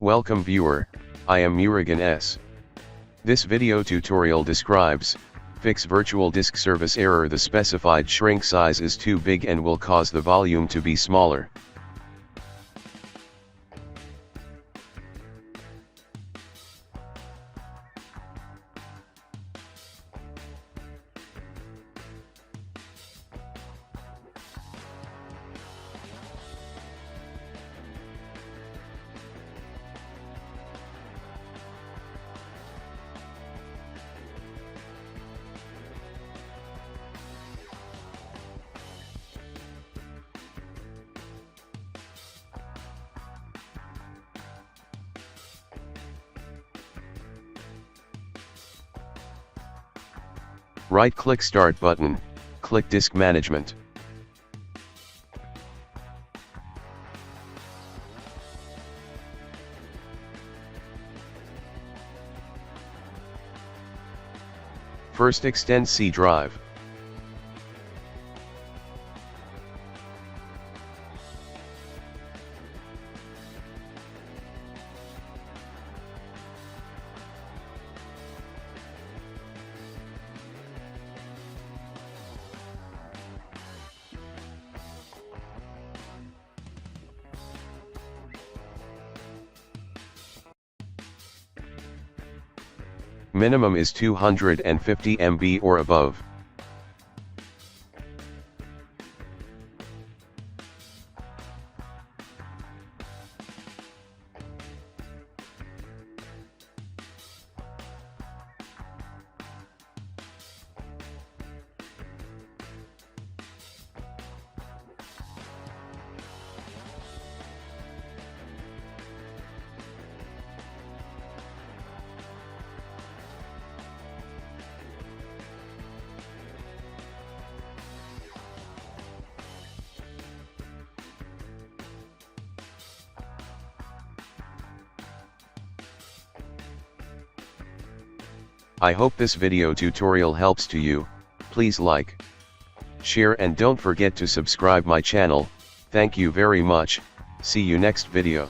Welcome viewer, I am Murugan S. This video tutorial describes, fix virtual disk service error. The specified shrink size is too big and will cause the volume to be smaller. Right-click Start button, click Disk Management. First extend C drive. Minimum is 250 MB or above. I hope this video tutorial helps to you. Please like, share and don't forget to subscribe my channel. Thank you very much. See you next video.